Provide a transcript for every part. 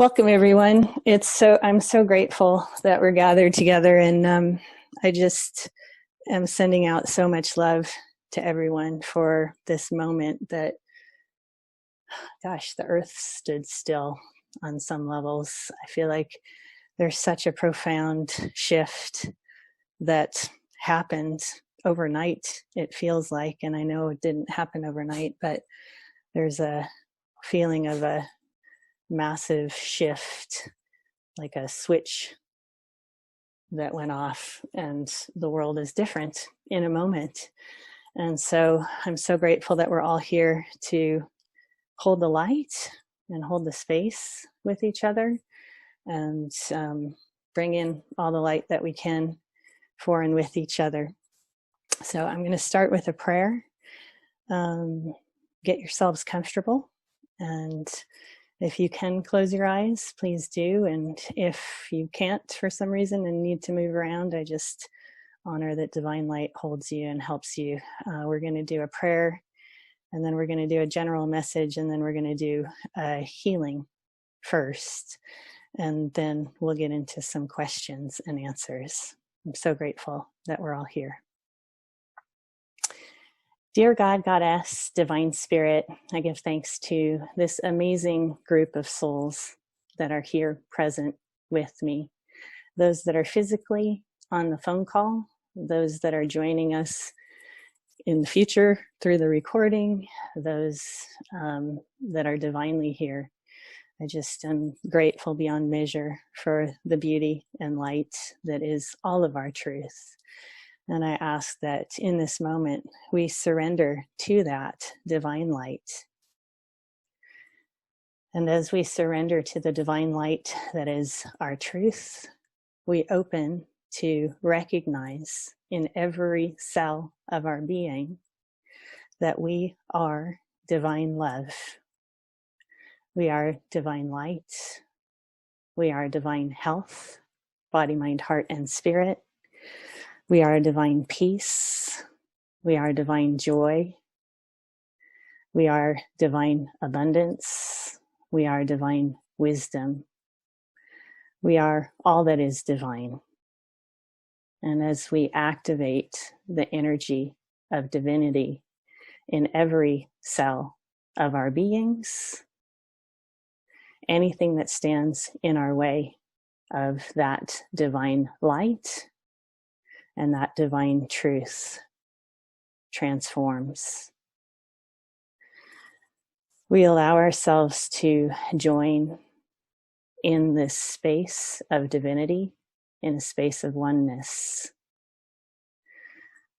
Welcome, everyone. I'm so grateful that we're gathered together, and I just am sending out so much love to everyone for this moment that, gosh, the earth stood still on some levels. I feel like there's such a profound shift that happened overnight, it feels like, and I know it didn't happen overnight, but there's a feeling of a massive shift, like a switch that went off, and the world is different in a moment. And so I'm so grateful that we're all here to hold the light and hold the space with each other, and bring in all the light that we can for and with each other. So I'm going to start with a prayer. Get yourselves comfortable, and if you can close your eyes, please do. And if you can't for some reason and need to move around, I just honor that divine light holds you and helps you. We're going to do a prayer, and then we're going to do a general message, and then we're going to do a healing first, and then we'll get into some questions and answers. I'm so grateful that we're all here. Dear God, Goddess, Divine Spirit, I give thanks to this amazing group of souls that are here present with me. Those that are physically on the phone call, those that are joining us in the future through the recording, those that are divinely here. I just am grateful beyond measure for the beauty and light that is all of our truth. And I ask that in this moment, we surrender to that divine light. And as we surrender to the divine light that is our truth, we open to recognize in every cell of our being that we are divine love. We are divine light. We are divine health, body, mind, heart, and spirit. We are divine peace. We are divine joy. We are divine abundance. We are divine wisdom. We are all that is divine. And as we activate the energy of divinity in every cell of our beings, anything that stands in our way of that divine light and that divine truth transforms. We allow ourselves to join in this space of divinity, in a space of oneness.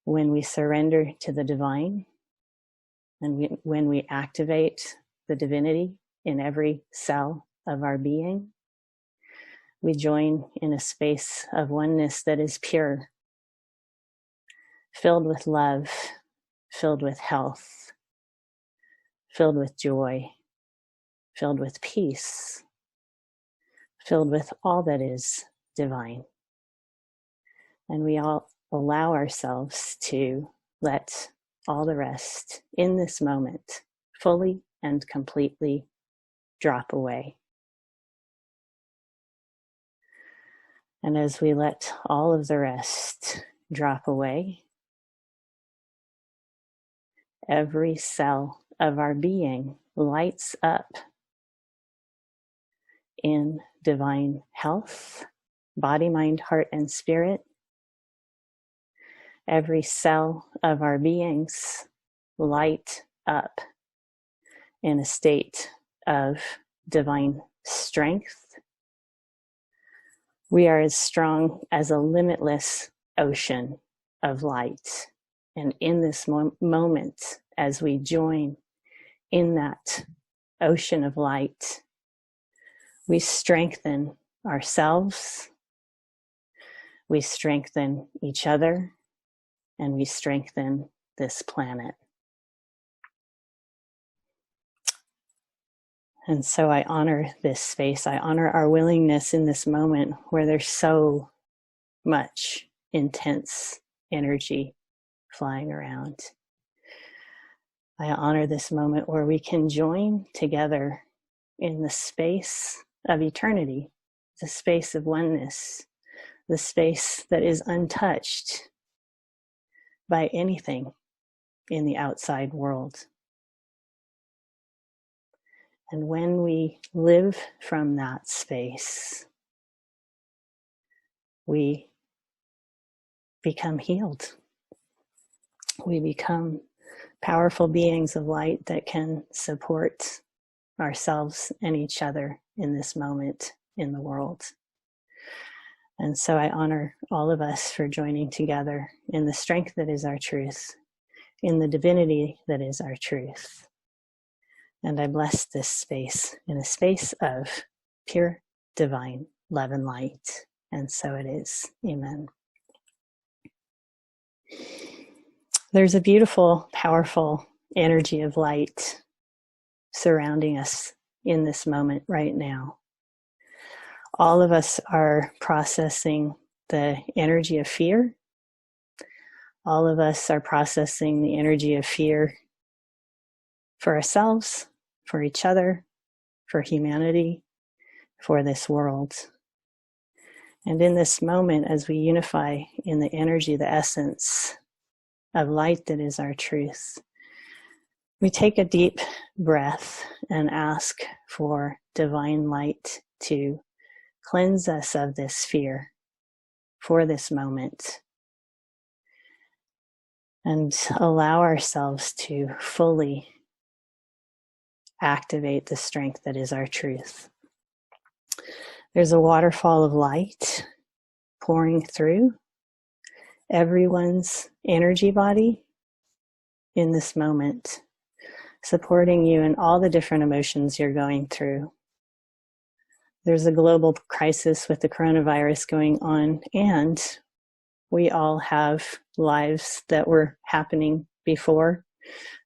When we surrender to the divine, and when we activate the divinity in every cell of our being, we join in a space of oneness that is pure, filled with love, filled with health, filled with joy, filled with peace, filled with all that is divine. And we all allow ourselves to let all the rest in this moment fully and completely drop away. And as we let all of the rest drop away, every cell of our being lights up in divine health, body, mind, heart, and spirit. Every cell of our beings light up in a state of divine strength. We are as strong as a limitless ocean of light. And in this moment, as we join in that ocean of light, we strengthen ourselves, we strengthen each other, and we strengthen this planet. And so I honor this space. I honor our willingness in this moment where there's so much intense energy flying around. I honor this moment where we can join together in the space of eternity, the space of oneness, the space that is untouched by anything in the outside world. And when we live from that space, we become healed. We become powerful beings of light that can support ourselves and each other in this moment in the world. And so I honor all of us for joining together in the strength that is our truth, in the divinity that is our truth. And I bless this space in a space of pure divine love and light. And so it is. Amen. There's a beautiful, powerful energy of light surrounding us in this moment right now. All of us are processing the energy of fear. All of us are processing the energy of fear for ourselves, for each other, for humanity, for this world. And in this moment, as we unify in the energy, the essence of light that is our truth, we take a deep breath and ask for divine light to cleanse us of this fear for this moment, and allow ourselves to fully activate the strength that is our truth. There's a waterfall of light pouring through everyone's energy body in this moment, supporting you in all the different emotions you're going through. There's a global crisis with the coronavirus going on, and we all have lives that were happening before,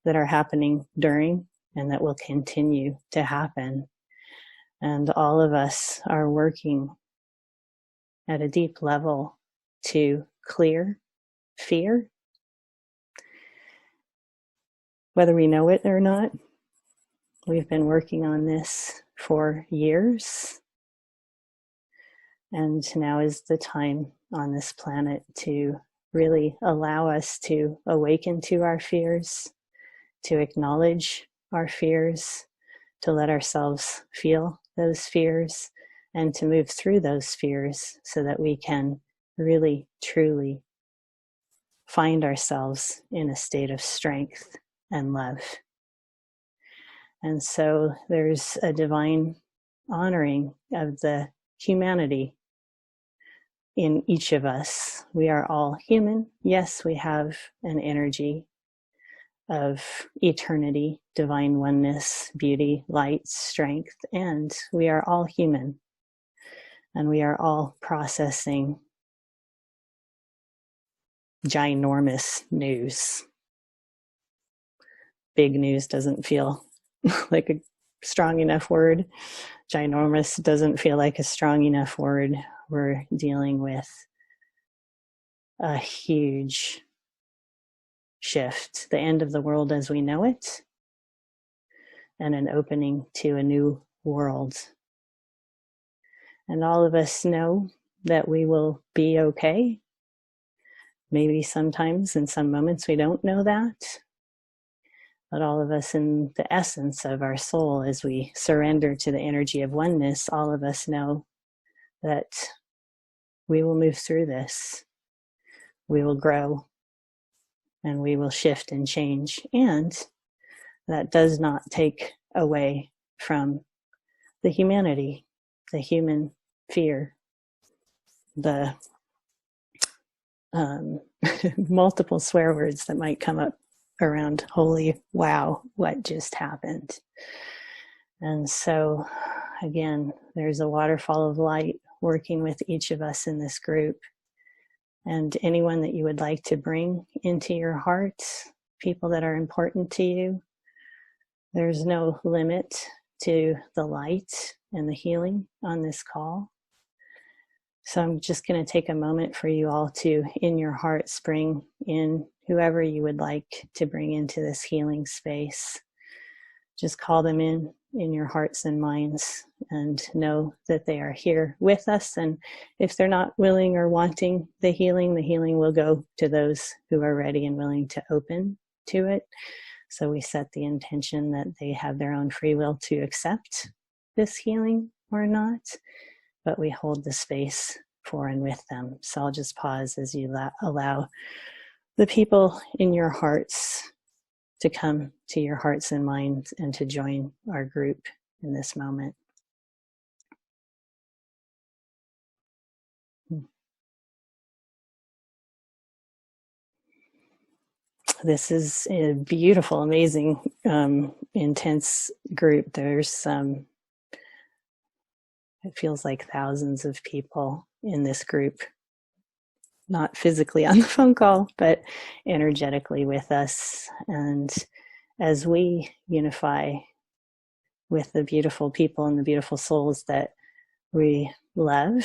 that are happening during, and that will continue to happen. And all of us are working at a deep level to clear fear, whether we know it or not. We've been working on this for years, and now is the time on this planet to really allow us to awaken to our fears, to acknowledge our fears, to let ourselves feel those fears, and to move through those fears so that we can really, truly find ourselves in a state of strength and love. And so there's a divine honoring of the humanity in each of us. We are all human. Yes, we have an energy of eternity, divine oneness, beauty, light, strength, and we are all human. And we are all processing ginormous news. Big news doesn't feel like a strong enough word. Ginormous doesn't feel like a strong enough word. We're dealing with a huge shift, the end of the world as we know it, and an opening to a new world. And all of us know that we will be okay. Maybe sometimes in some moments we don't know that. But all of us, in the essence of our soul, as we surrender to the energy of oneness, all of us know that we will move through this. We will grow and we will shift and change. And that does not take away from the humanity, the human fear, the multiple swear words that might come up around holy wow, what just happened. And so again, there's a waterfall of light working with each of us in this group. And anyone that you would like to bring into your heart, people that are important to you, there's no limit to the light and the healing on this call. So I'm just going to take a moment for you all to, in your hearts, bring in whoever you would like to bring into this healing space. Just call them in in your hearts and minds, and know that they are here with us. And if they're not willing or wanting the healing will go to those who are ready and willing to open to it. So we set the intention that they have their own free will to accept this healing or not, but we hold the space for and with them. So I'll just pause as you allow the people in your hearts to come to your hearts and minds and to join our group in this moment. This is a beautiful, amazing, intense group. There's, it feels like thousands of people in this group, not physically on the phone call, but energetically with us. And as we unify with the beautiful people and the beautiful souls that we love,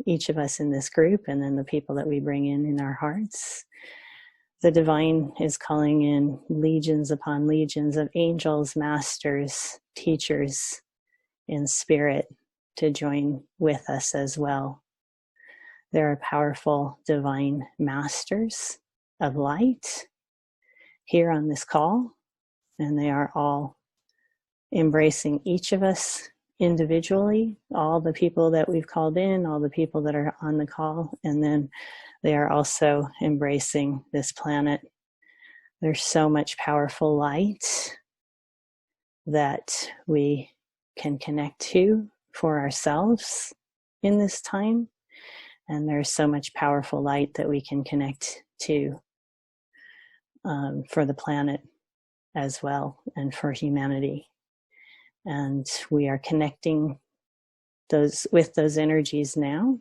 each of us in this group, and then the people that we bring in our hearts, the divine is calling in legions upon legions of angels, masters, teachers in spirit to join with us as well. There are powerful divine masters of light here on this call, and they are all embracing each of us individually, all the people that we've called in, all the people that are on the call, and then they are also embracing this planet. There's so much powerful light that we can connect to for ourselves in this time. And there's so much powerful light that we can connect to for the planet as well, and for humanity. And we are connecting with those energies now,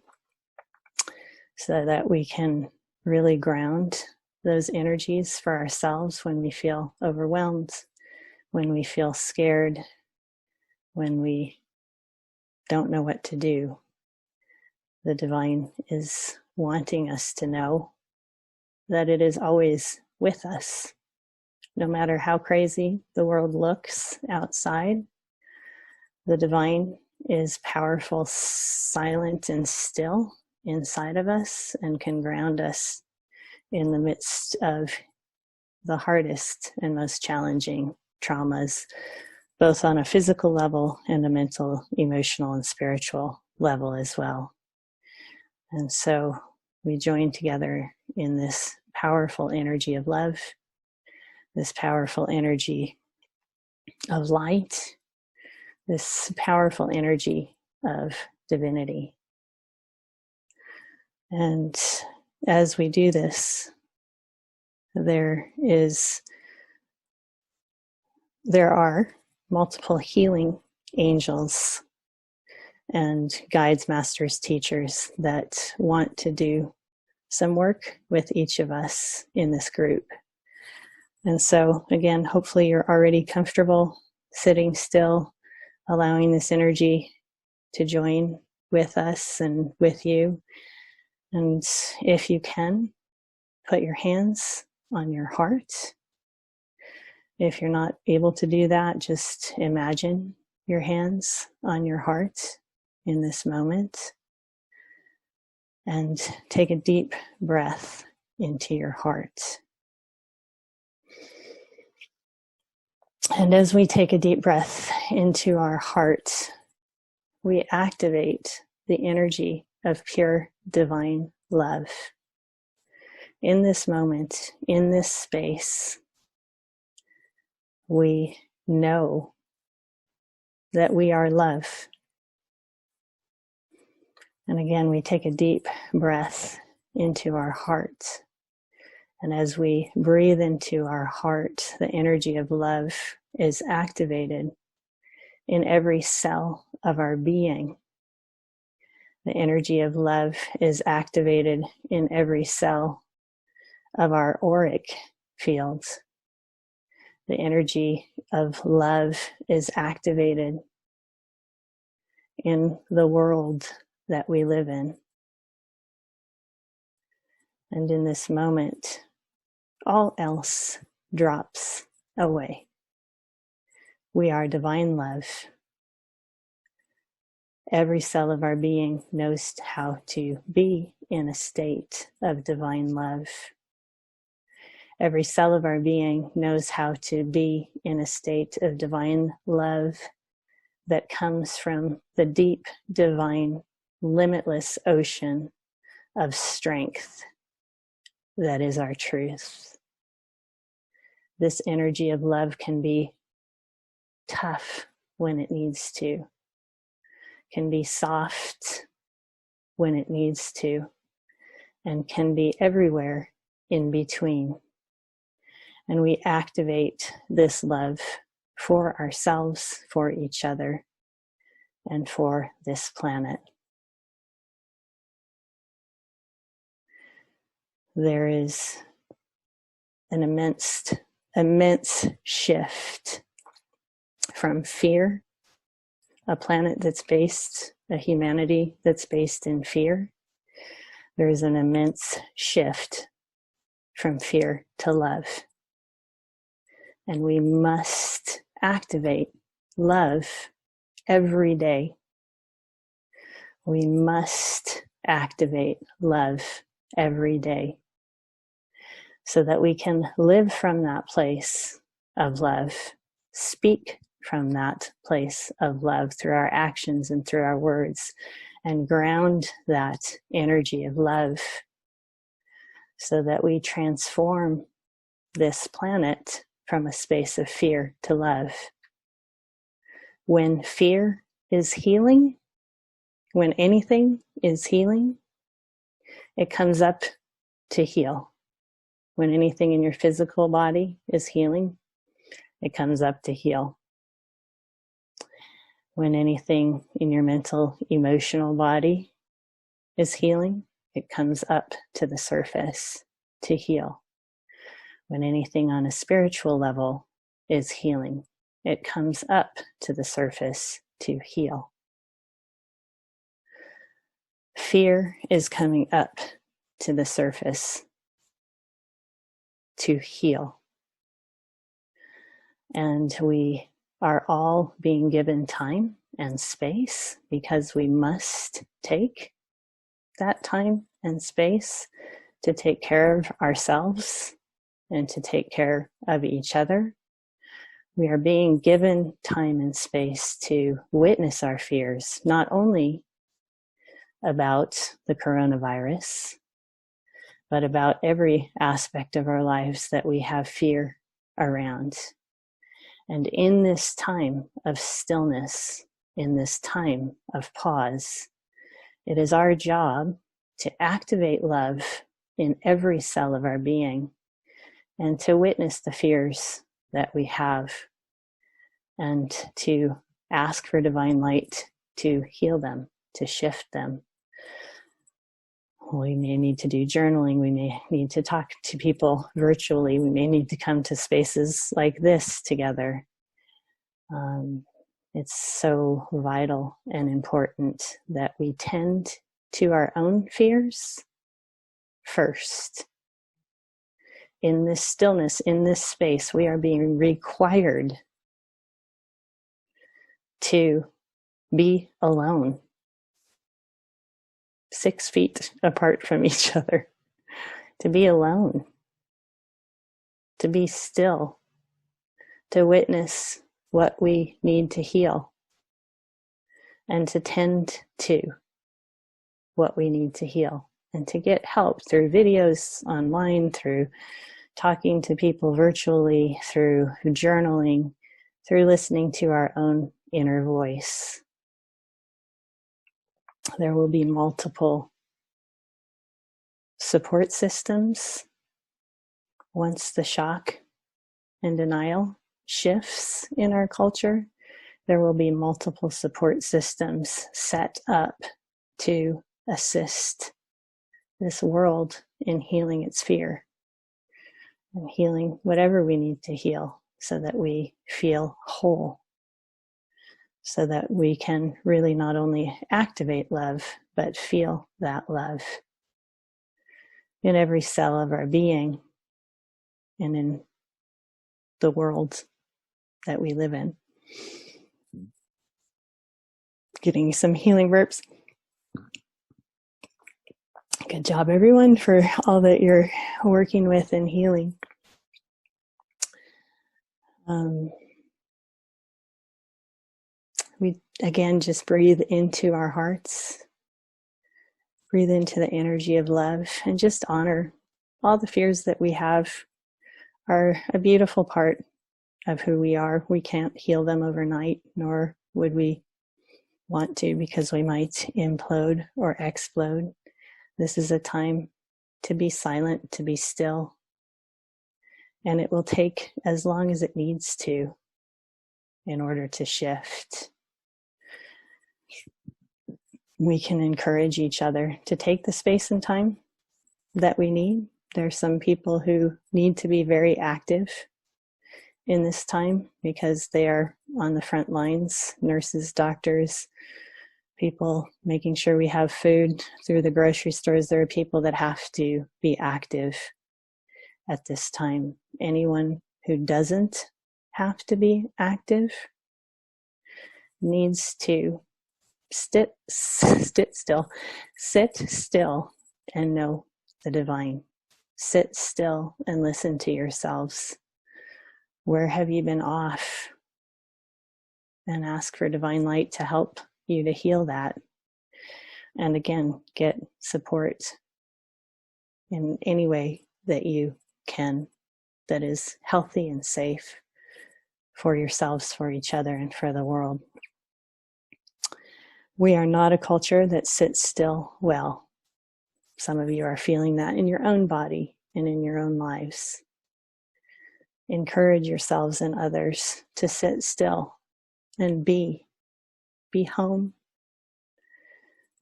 so that we can really ground those energies for ourselves when we feel overwhelmed, when we feel scared, when we don't know what to do. The divine is wanting us to know that it is always with us. No matter how crazy the world looks outside, the divine is powerful, silent, and still inside of us, and can ground us in the midst of the hardest and most challenging traumas, both on a physical level and a mental, emotional, and spiritual level as well. And so we join together in this powerful energy of love, this powerful energy of light, this powerful energy of divinity. And as we do this, there are multiple healing angels and guides, masters, teachers that want to do some work with each of us in this group. And so, again, hopefully you're already comfortable sitting still, allowing this energy to join with us and with you. And if you can, put your hands on your heart. If you're not able to do that, just imagine your hands on your heart in this moment, and take a deep breath into your heart. And as we take a deep breath into our heart, we activate the energy of pure divine love. In this moment, in this space, we know that we are love. And again, we take a deep breath into our heart. And as we breathe into our heart, the energy of love is activated in every cell of our being. The energy of love is activated in every cell of our auric fields. The energy of love is activated in the world that we live in. And in this moment, all else drops away. We are divine love. Every cell of our being knows how to be in a state of divine love. Every cell of our being knows how to be in a state of divine love that comes from the deep, divine, limitless ocean of strength that is our truth. This energy of love can be tough when it needs to, can be soft when it needs to, and can be everywhere in between. And we activate this love for ourselves, for each other, and for this planet. There is an immense shift from fear, a planet that's based, a humanity that's based in fear. There is an immense shift from fear to love. And we must activate love every day. We must activate love every day so that we can live from that place of love, speak from that place of love through our actions and through our words, and ground that energy of love so that we transform this planet from a space of fear to love. When fear is healing, when anything is healing, it comes up to heal. When anything in your physical body is healing, it comes up to heal. When anything in your mental, emotional body is healing, it comes up to the surface to heal. When anything on a spiritual level is healing, it comes up to the surface to heal. Fear is coming up to the surface to heal. And we are all being given time and space because we must take that time and space to take care of ourselves and to take care of each other. We are being given time and space to witness our fears, not only about the coronavirus, but about every aspect of our lives that we have fear around. And in this time of stillness, in this time of pause, it is our job to activate love in every cell of our being and to witness the fears that we have and to ask for divine light to heal them, to shift them. We may need to do journaling. We may need to talk to people virtually. We may need to come to spaces like this together. It's so vital and important that we tend to our own fears first. In this stillness, in this space, we are being required to be alone, 6 feet apart from each other, to be alone, to be still, to witness what we need to heal, and to tend to what we need to heal, and to get help through videos online, through talking to people virtually, through journaling, through listening to our own inner voice. There will be multiple support systems once the shock and denial shifts in our culture. There will be multiple support systems set up to assist this world in healing its fear and healing whatever we need to heal so that we feel whole, so that we can really not only activate love, but feel that love in every cell of our being and in the world that we live in. Getting some healing burps. Good job, everyone, for all that you're working with and healing. We, again, just breathe into our hearts. Breathe into the energy of love and just honor all the fears that we have are a beautiful part of who we are. We can't heal them overnight, nor would we want to, because we might implode or explode. This is a time to be silent, to be still, and it will take as long as it needs to in order to shift. We can encourage each other to take the space and time that we need. There are some people who need to be very active in this time because they are on the front lines, nurses, doctors, people making sure we have food through the grocery stores. There are people that have to be active at this time. Anyone who doesn't have to be active needs to sit still and know the divine. Sit still and listen to yourselves. Where have you been off? And ask for divine light to help you to heal that. And again, get support in any way that you can that is healthy and safe for yourselves, for each other, and for the world. We are not a culture that sits still well. Some of you are feeling that in your own body and in your own lives. Encourage yourselves and others to sit still and be home,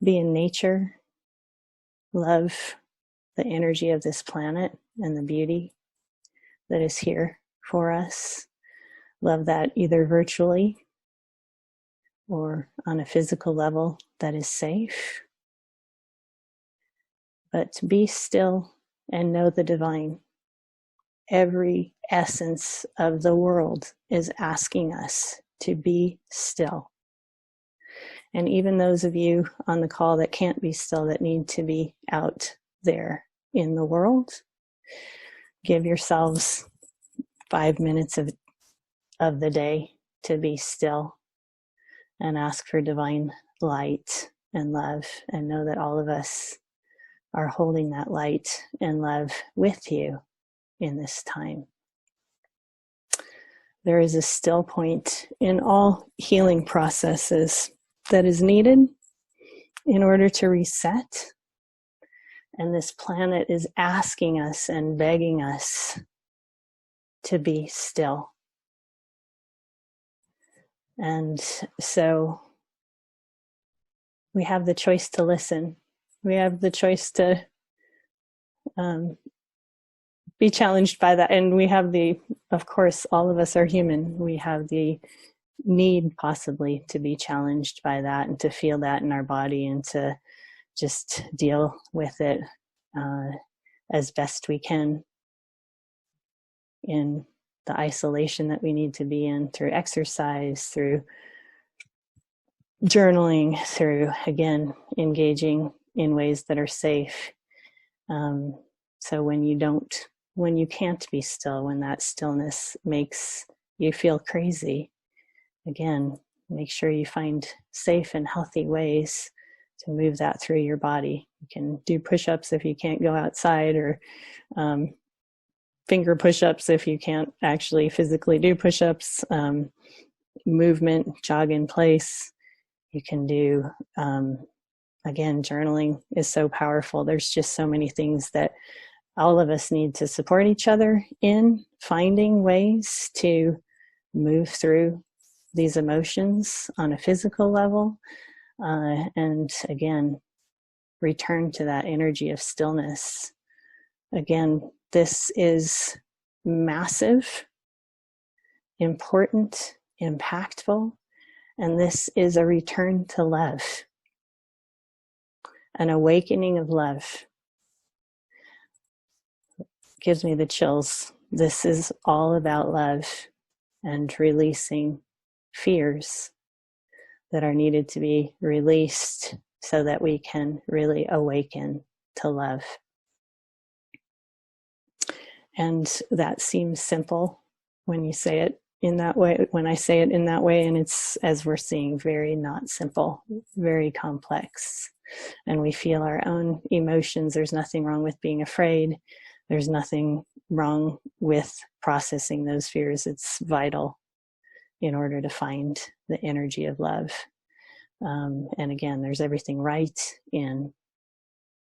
be in nature, love the energy of this planet and the beauty that is here for us. Love that either virtually or on a physical level that is safe. But to be still and know the divine. Every essence of the world is asking us to be still. And even those of you on the call that can't be still, that need to be out there in the world, give yourselves 5 minutes of the day to be still and ask for divine light and love, and know that all of us are holding that light and love with you in this time. There is a still point in all healing processes that is needed in order to reset. And this planet is asking us and begging us to be still. And so we have the choice to listen. We have the choice to be challenged by that. And we have of course, all of us are human. We have the need possibly to be challenged by that and to feel that in our body and to just deal with it as best we can in the isolation that we need to be in, through exercise, through journaling, through, again, engaging in ways that are safe. So when you can't be still, when that stillness makes you feel crazy, again, make sure you find safe and healthy ways to move that through your body. You can do push-ups if you can't go outside, or finger push-ups if you can't actually physically do push-ups. Movement, jog in place. You can do, again, journaling is so powerful. There's just so many things that all of us need to support each other in finding ways to move through these emotions on a physical level. And again, return to that energy of stillness. Again, this is massive, important, impactful, and this is a return to love, an awakening of love. Gives me the chills. This is all about love and releasing fears that are needed to be released so that we can really awaken to love. And that seems simple when you say it in that way, when I say it in that way, and it's, as we're seeing, very not simple, very complex. And we feel our own emotions. There's nothing wrong with being afraid. There's nothing wrong with processing those fears. It's vital in order to find the energy of love. And again, there's everything right in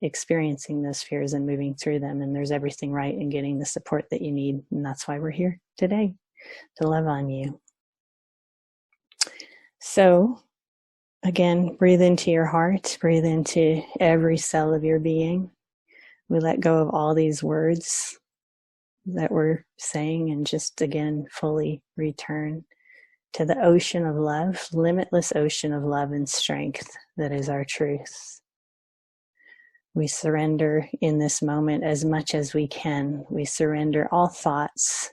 experiencing those fears and moving through them. And there's everything right in getting the support that you need. And that's why we're here today, to love on you. So again, breathe into your heart, breathe into every cell of your being. We let go of all these words that we're saying and just again fully return to the ocean of love, limitless ocean of love and strength that is our truth. We surrender in this moment as much as we can. We surrender all thoughts,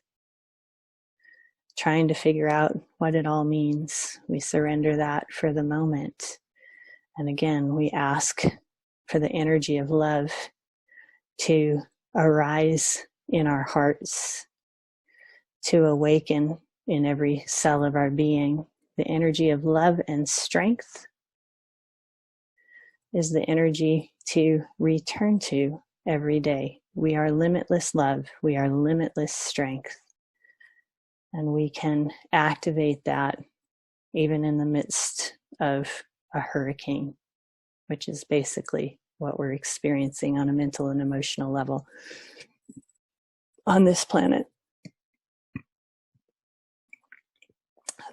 trying to figure out what it all means. We surrender that for the moment. And again, we ask for the energy of love to arise in our hearts, to awaken in every cell of our being. The energy of love and strength is the energy to return to every day. We are limitless love. We are limitless strength. And we can activate that even in the midst of a hurricane, which is basically what we're experiencing on a mental and emotional level on this planet.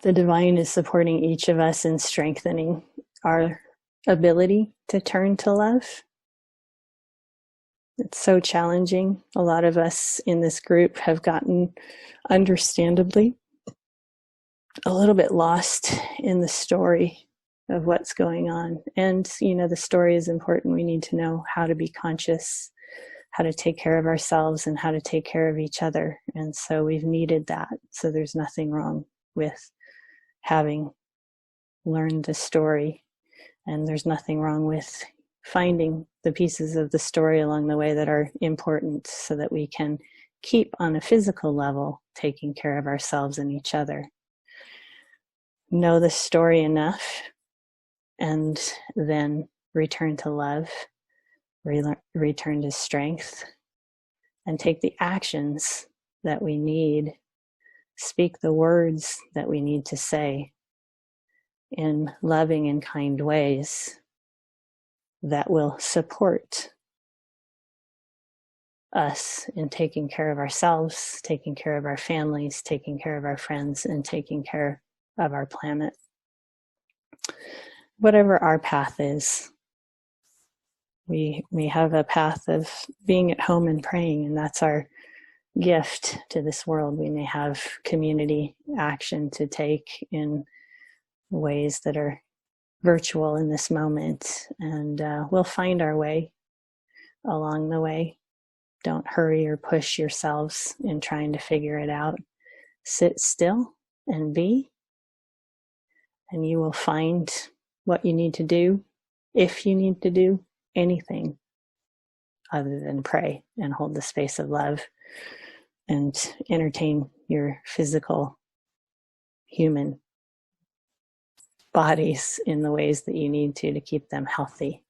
The divine is supporting each of us in strengthening our ability to turn to love. It's so challenging. A lot of us in this group have gotten, understandably, a little bit lost in the story of what's going on. And, you know, the story is important. We need to know how to be conscious, how to take care of ourselves, and how to take care of each other. And so we've needed that. So there's nothing wrong with having learned the story. And there's nothing wrong with finding the pieces of the story along the way that are important so that we can keep on a physical level taking care of ourselves and each other. Know the story enough and then return to love, return to strength, and take the actions that we need, speak the words that we need to say in loving and kind ways that will support us in taking care of ourselves, taking care of our families, taking care of our friends, and taking care of our planet. Whatever our path is, we have a path of being at home and praying, and that's our gift to this world. We may have community action to take in ways that are virtual in this moment, and we'll find our way along the way. Don't hurry or push yourselves in trying to figure it out. Sit still and be, and you will find what you need to do, if you need to do anything other than pray and hold the space of love and entertain your physical human bodies in the ways that you need to keep them healthy.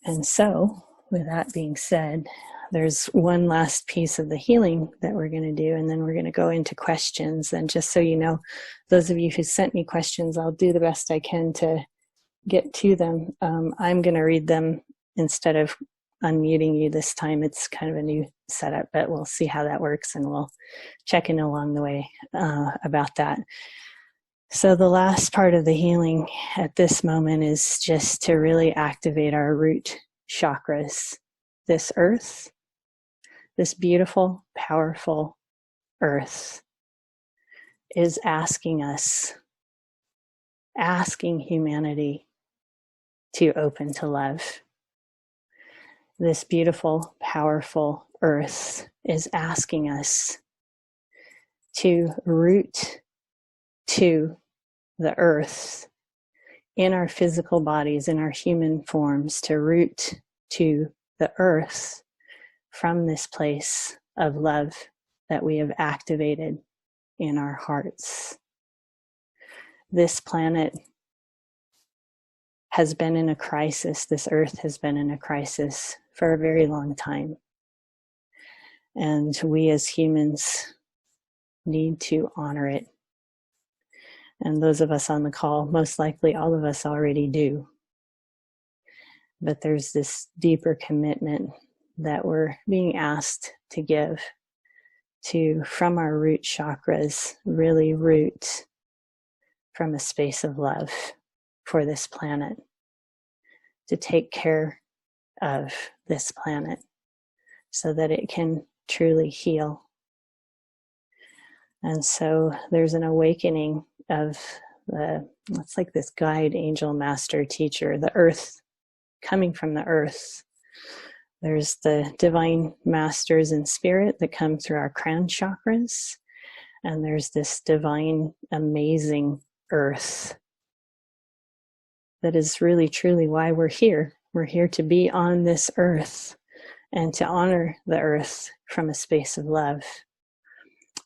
And so, with that being said, there's one last piece of the healing that we're going to do, and then we're going to go into questions. And just so you know, those of you who sent me questions, I'll do the best I can to get to them. I'm going to read them instead of unmuting you this time. It's kind of a new setup, but we'll see how that works, and we'll check in along the way about that. So the last part of the healing at this moment is just to really activate our root chakras. This earth, this beautiful, powerful earth, is asking us, asking humanity to open to love. This beautiful, powerful earth is asking us to root to the earth in our physical bodies, in our human forms, to root to the earth from this place of love that we have activated in our hearts. This planet has been in a crisis. This earth has been in a crisis for a very long time. And we as humans need to honor it. And those of us on the call, most likely all of us already do. But there's this deeper commitment that we're being asked to give to, from our root chakras, really root from a space of love for this planet, to take care of this planet so that it can truly heal. And so there's an awakening of it's like this guide, angel, master, teacher, the earth, coming from the earth. There's the divine masters in spirit that come through our crown chakras. And there's this divine, amazing earth that is really, truly why we're here. We're here to be on this earth and to honor the earth from a space of love.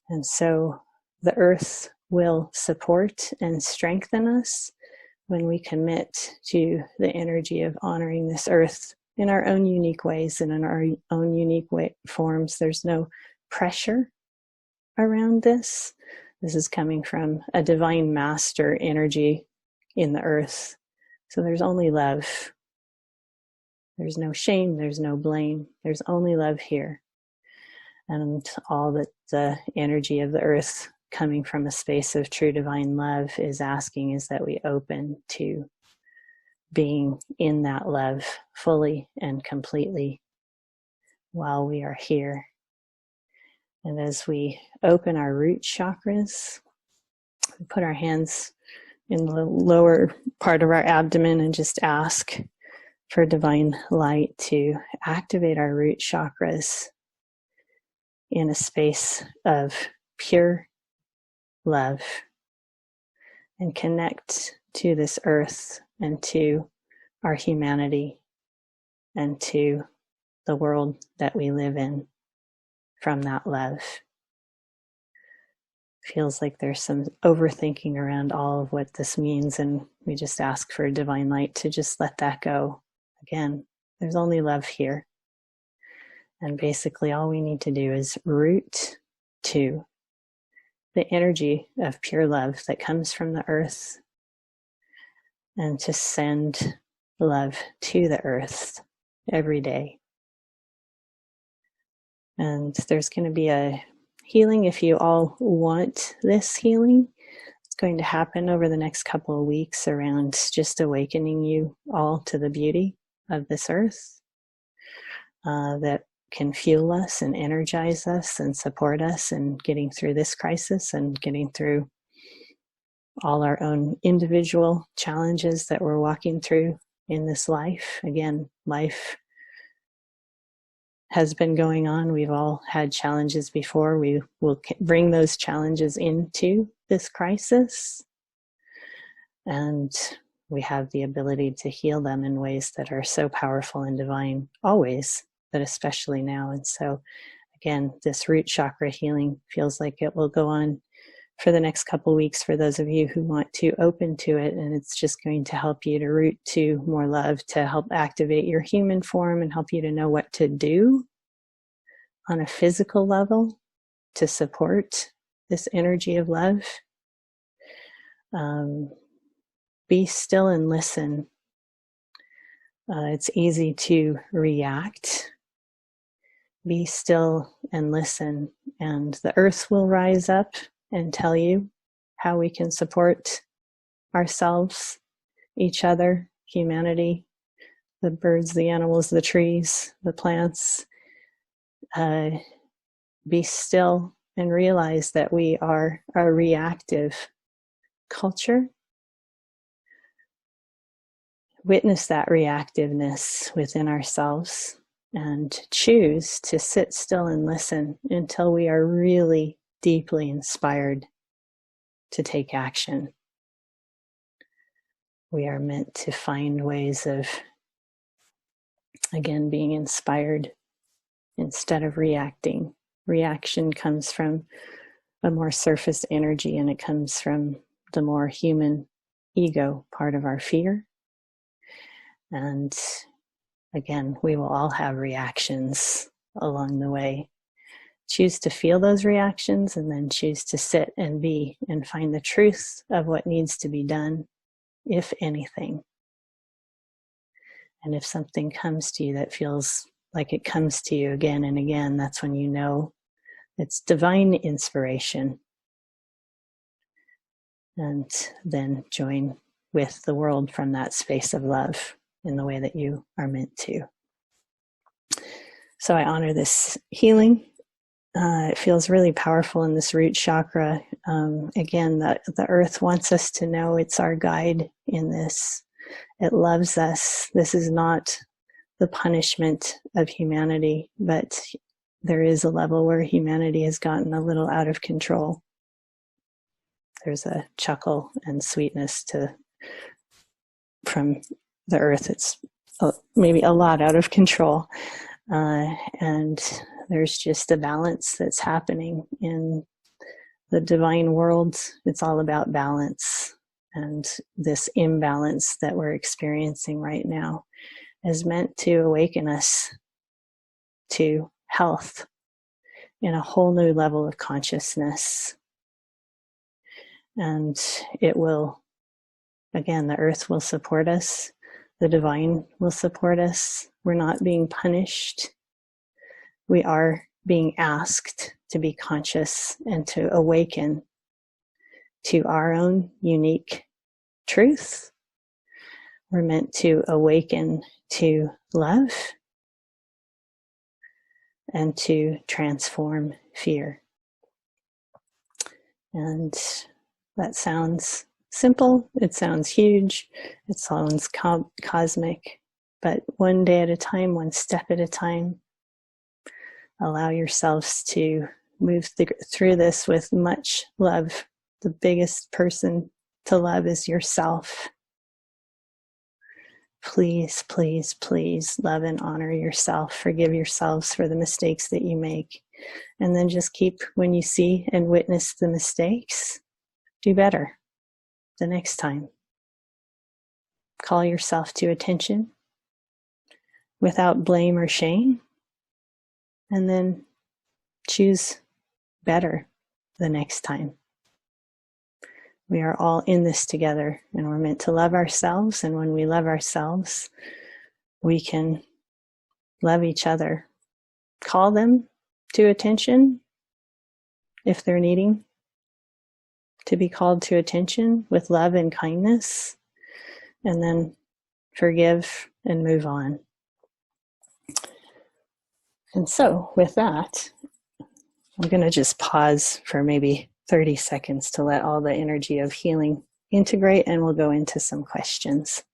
And so the earth will support and strengthen us when we commit to the energy of honoring this earth in our own unique ways and in our own unique forms. There's no pressure around this. This is coming from a divine master energy in the earth. So there's only love. There's no shame. There's no blame. There's only love here. And all that the energy of the earth coming from a space of true divine love is asking is that we open to being in that love fully and completely while we are here. And as we open our root chakras, we put our hands in the lower part of our abdomen and just ask for divine light to activate our root chakras in a space of pure love and connect to this earth and to our humanity and to the world that we live in from that love. Feels like there's some overthinking around all of what this means, and we just ask for divine light to just let that go. Again, there's only love here. And basically all we need to do is root to the energy of pure love that comes from the earth and to send love to the earth every day. And there's going to be a healing if you all want this healing. It's going to happen over the next couple of weeks around just awakening you all to the beauty of this earth that can fuel us and energize us and support us in getting through this crisis and getting through all our own individual challenges that we're walking through in this life. Again, life has been going on. We've all had challenges before. We will bring those challenges into this crisis, and we have the ability to heal them in ways that are so powerful and divine always, but especially now. And so again, this root chakra healing feels like it will go on for the next couple of weeks for those of you who want to open to it. And it's just going to help you to root to more love, to help activate your human form and help you to know what to do on a physical level to support this energy of love. Be still and listen. It's easy to react. Be still and listen, and the earth will rise up and tell you how we can support ourselves, each other, humanity, the birds, the animals, the trees, the plants. Be still and realize that we are a reactive culture. Witness that reactiveness within ourselves and choose to sit still and listen until we are really deeply inspired to take action. We are meant to find ways of, again, being inspired instead of reacting. Reaction comes from a more surface energy, and it comes from the more human ego part of our fear. And again, we will all have reactions along the way. Choose to feel those reactions and then choose to sit and be and find the truth of what needs to be done, if anything. And if something comes to you that feels like it comes to you again and again, that's when you know it's divine inspiration. And then join with the world from that space of love in the way that you are meant to. So I honor this healing. It feels really powerful in this root chakra. Again, the earth wants us to know it's our guide in this. It loves us. This is not the punishment of humanity, but there is a level where humanity has gotten a little out of control. There's a chuckle and sweetness from the earth. It's maybe a lot out of control. And there's just a balance that's happening in the divine world. It's all about balance. And this imbalance that we're experiencing right now is meant to awaken us to health in a whole new level of consciousness. And it will, again, the earth will support us. The divine will support us. We're not being punished. We are being asked to be conscious and to awaken to our own unique truth. We're meant to awaken to love and to transform fear. And that sounds simple, it sounds huge, it sounds cosmic, but one day at a time, one step at a time, allow yourselves to move through this with much love. The biggest person to love is yourself. Please, please, please love and honor yourself. Forgive yourselves for the mistakes that you make. And then just keep, when you see and witness the mistakes, do better the next time. Call yourself to attention without blame or shame. And then choose better the next time. We are all in this together, and we're meant to love ourselves. And when we love ourselves, we can love each other. Call them to attention if they're needing to be called to attention with love and kindness, and then forgive and move on. And so with that, I'm going to just pause for maybe 30 seconds to let all the energy of healing integrate, and we'll go into some questions.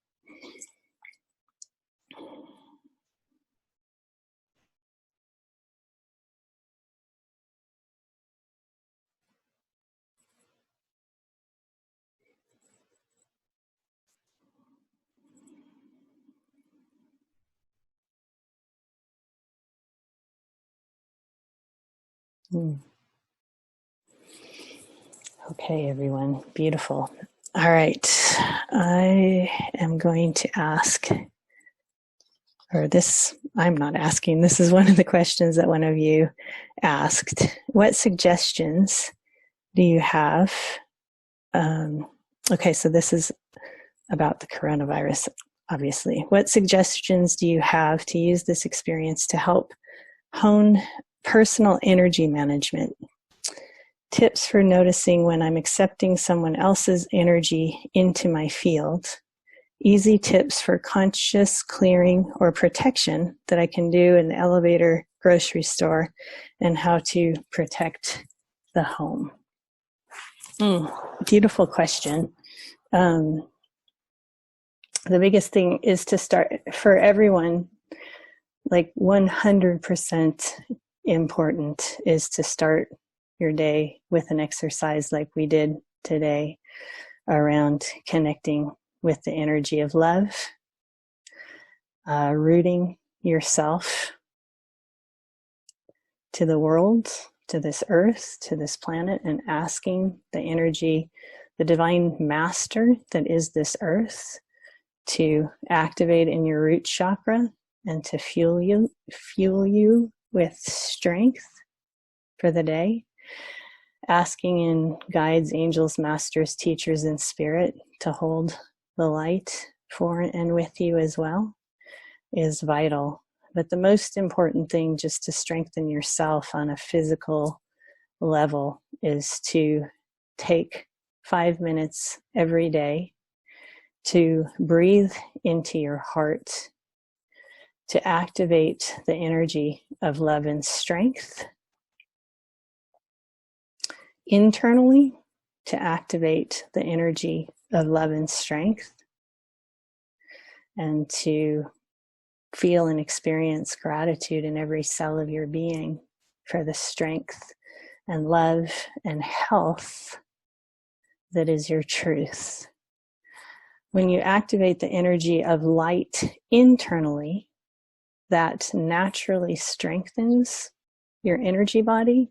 Okay, everyone. Beautiful. All right. I am going to ask, I'm not asking, this is one of the questions that one of you asked. What suggestions do you have? Okay, so this is about the coronavirus, obviously. What suggestions do you have to use this experience to help hone personal energy management? Tips for noticing when I'm accepting someone else's energy into my field. Easy tips for conscious clearing or protection that I can do in the elevator, grocery store, and how to protect the home. Beautiful question. The biggest thing is to start, for everyone, like 100% important is to start your day with an exercise like we did today around connecting with the energy of love, rooting yourself to the world, to this earth, to this planet, and asking the energy, the divine master that is this earth, to activate in your root chakra and to fuel you with strength for the day. Asking in guides, angels, masters, teachers, and spirit to hold the light for and with you as well is vital. But the most important thing, just to strengthen yourself on a physical level, is to take 5 minutes every day to breathe into your heart, to activate the energy of love and strength. Internally, to activate the energy of love and strength, and to feel and experience gratitude in every cell of your being for the strength and love and health that is your truth. When you activate the energy of light internally, that naturally strengthens your energy body.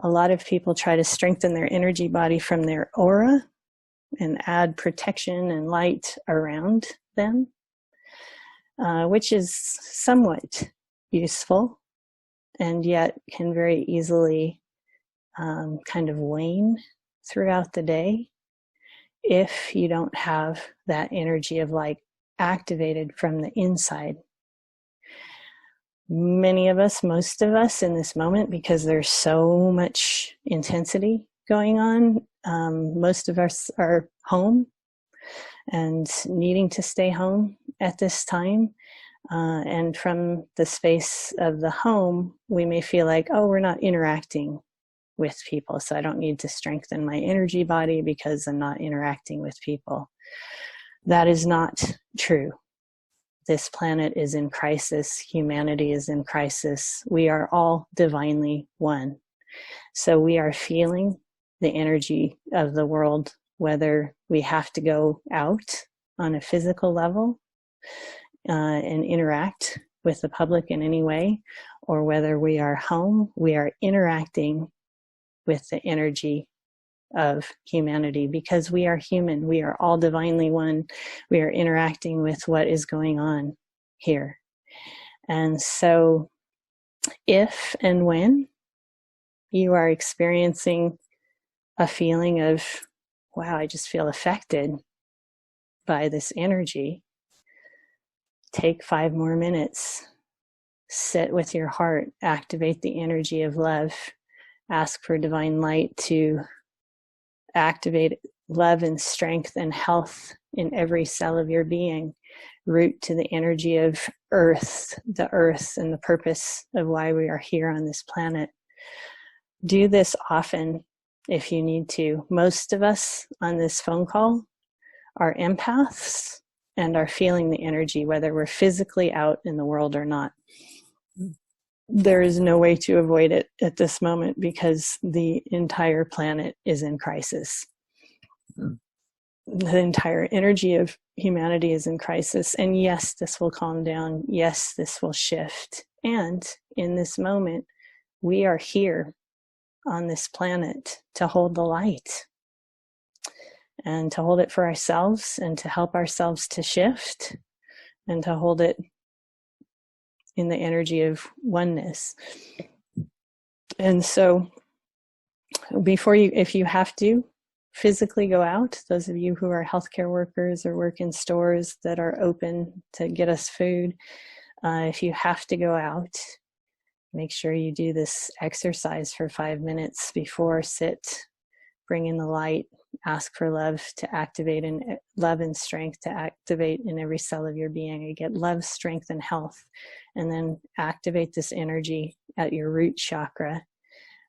A lot of people try to strengthen their energy body from their aura and add protection and light around them, which is somewhat useful and yet can very easily kind of wane throughout the day if you don't have that energy of light activated from the inside. Many of us, most of us in this moment, because there's so much intensity going on, most of us are home and needing to stay home at this time. And from the space of the home, we may feel like, oh, we're not interacting with people, so I don't need to strengthen my energy body because I'm not interacting with people. That is not true. This planet is in crisis. Humanity is in crisis. We are all divinely one. So we are feeling the energy of the world, whether we have to go out on a physical level and interact with the public in any way, or whether we are home, we are interacting with the energy of humanity, because we are human. We are all divinely one. We are interacting with what is going on here. And so if and when you are experiencing a feeling of, wow, I just feel affected by this energy, take 5 more minutes, sit with your heart, activate the energy of love, ask for divine light to activate love and strength and health in every cell of your being. Root to the energy of earth and the purpose of why we are here on this planet. Do this often if you need to. Most of us on this phone call are empaths and are feeling the energy, whether we're physically out in the world or not. There is no way to avoid it at this moment because the entire planet is in crisis. The entire energy of humanity is in crisis. And yes, this will calm down. Yes, this will shift. And in this moment, we are here on this planet to hold the light and to hold it for ourselves and to help ourselves to shift and to hold it in the energy of oneness. And so before you, if you have to physically go out, those of you who are healthcare workers or work in stores that are open to get us food, if you have to go out, make sure you do this exercise for 5 minutes before. Sit, bring in the light, ask for love to activate, and love and strength to activate in every cell of your being. You get love, strength, and health, and then activate this energy at your root chakra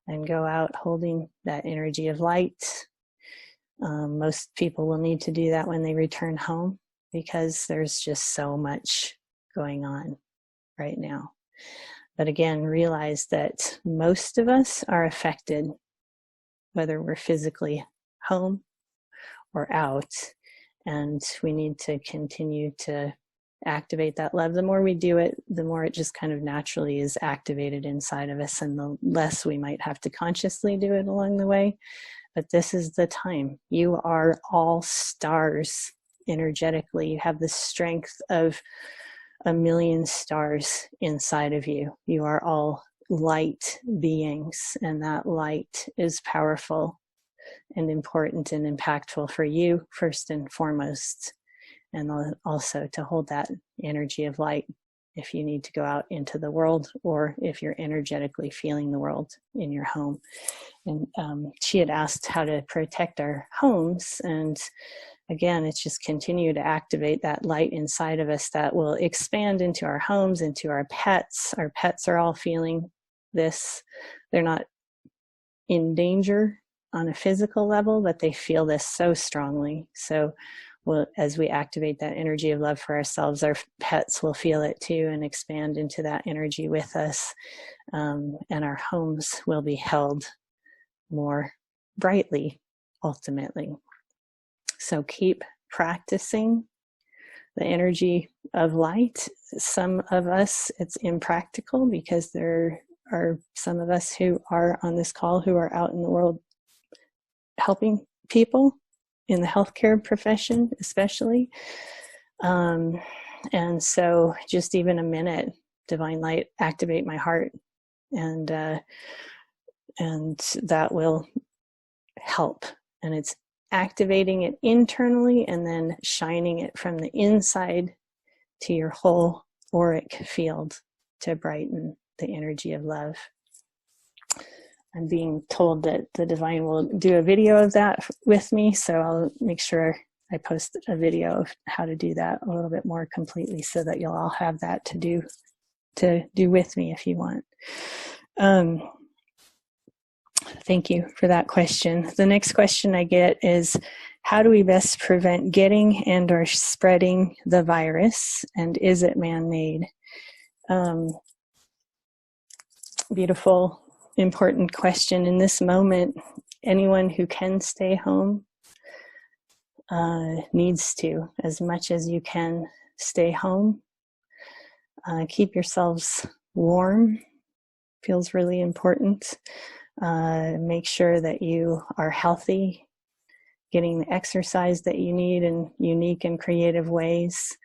and go out holding that energy of light. Most people will need to do that when they return home because there's just so much going on right now. But again, realize that most of us are affected, whether we're physically home or out. And we need to continue to activate that love. The more we do it, the more it just kind of naturally is activated inside of us, and the less we might have to consciously do it along the way. But this is the time. You are all stars energetically. You have the strength of 1,000,000 stars inside of you. You are all light beings, and that light is powerful and important and impactful for you first and foremost, and also to hold that energy of light if you need to go out into the world, or if you're energetically feeling the world in your home. And she had asked how to protect our homes, and again, it's just continue to activate that light inside of us that will expand into our homes, into our pets. Our pets are all feeling this. They're not in danger on a physical level, but they feel this so strongly. So as we activate that energy of love for ourselves, our pets will feel it too and expand into that energy with us. And our homes will be held more brightly, ultimately. So keep practicing the energy of light. Some of us, it's impractical because there are some of us who are on this call who are out in the world helping people in the healthcare profession, especially. And so just even a minute, divine light, activate my heart, and that will help. And it's activating it internally and then shining it from the inside to your whole auric field to brighten the energy of love. I'm being told that the Divine will do a video of that with me, so I'll make sure I post a video of how to do that a little bit more completely, so that you'll all have that to do with me if you want. Thank you for that question. The next question I get is, how do we best prevent getting and or spreading the virus, and is it man-made? Beautiful, important question. In this moment, anyone who can stay home needs to, as much as you can, stay home. Keep yourselves warm. Feels really important. Make sure that you are healthy, getting the exercise that you need in unique and creative ways,